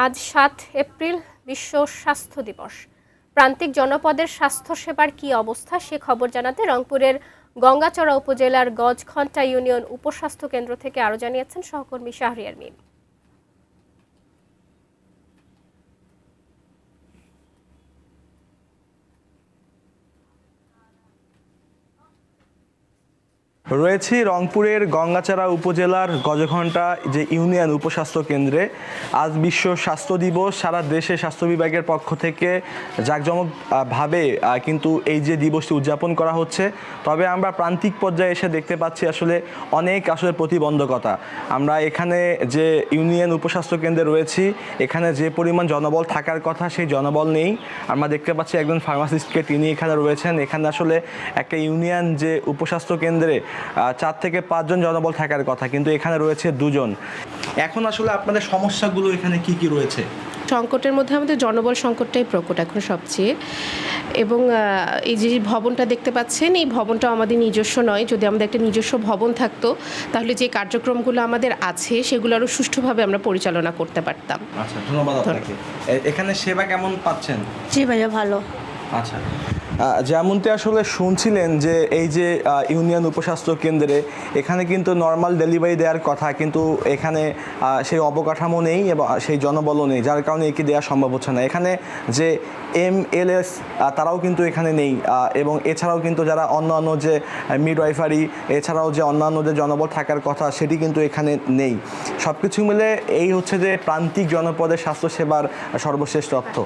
আজ ৭ এপ্রিল বিশ্ব স্বাস্থ্য দিবস। প্রান্তিক জনপদের স্বাস্থ্যসেবার কী অবস্থা সে খবর জানাতে রংপুরের গঙ্গাচড়া উপজেলার গজঘণ্টা ইউনিয়ন উপস্বাস্থ্য কেন্দ্র থেকে আরও জানিয়েছেন সহকর্মী শাহরিয়ার মিম। রয়েছি রংপুরের গঙ্গাচড়া উপজেলার গজঘণ্টা যে ইউনিয়ন উপস্বাস্থ্য কেন্দ্রে। আজ বিশ্ব স্বাস্থ্য দিবস, সারা দেশে স্বাস্থ্য বিভাগের পক্ষ থেকে জাঁকজমকভাবে কিন্তু এই যে দিবসটি উদযাপন করা হচ্ছে। তবে আমরা প্রান্তিক পর্যায়ে এসে দেখতে পাচ্ছি অনেক প্রতিবন্ধকতা। আমরা এখানে যে ইউনিয়ন উপস্বাস্থ্য কেন্দ্রে রয়েছি, এখানে যে পরিমাণ জনবল থাকার কথা সেই জনবল নেই। আমরা দেখতে পাচ্ছি একজন ফার্মাসিস্টকে, তিনি এখানে রয়েছেন। এখানে একটা ইউনিয়ন যে উপস্বাস্থ্য কেন্দ্রে 4 থেকে 5 জন জনবল থাকার কথা, কিন্তু এখানে রয়েছে 2 জন। এখন আপনাদের সমস্যাগুলো এখানে কি কি রয়েছে? সংকটের মধ্যে আমাদের জনবল সংকটটাই প্রকট এখন সবচেয়ে। এবং এই যে ভবনটা দেখতে পাচ্ছেন, এই ভবনটা আমাদের নিজস্ব নয়। যদি আমাদের একটা নিজস্ব ভবন থাকতো তাহলে যে কার্যক্রমগুলো আমাদের আছে সেগুলো আরও সুষ্ঠুভাবে আমরা পরিচালনা করতে পারতাম। আচ্ছা, ধন্যবাদ আপনাকে। এখানে সেবা কেমন পাচ্ছেন? জি ভাইয়া, ভালো। আচ্ছা, যেমনটি শুনছিলেন যে এই যে ইউনিয়ন উপস্বাস্থ্য কেন্দ্রে এখানে কিন্তু নর্মাল ডেলিভারি দেওয়ার কথা, কিন্তু এখানে সেই অবকাঠামো নেই এবং সেই জনবলও নেই, যার কারণে একে দেওয়া সম্ভব হচ্ছে না। এখানে যে MLS তারাও কিন্তু এখানে নেই, এবং এছাড়াও কিন্তু যারা অন্যান্য যে মিডওয়াইফারি, এছাড়াও যে অন্যান্য যে জনবল থাকার কথা সেটি কিন্তু এখানে নেই। সব কিছু মিলে এই হচ্ছে যে প্রান্তিক জনপদের স্বাস্থ্যসেবার সর্বশেষ তথ্য।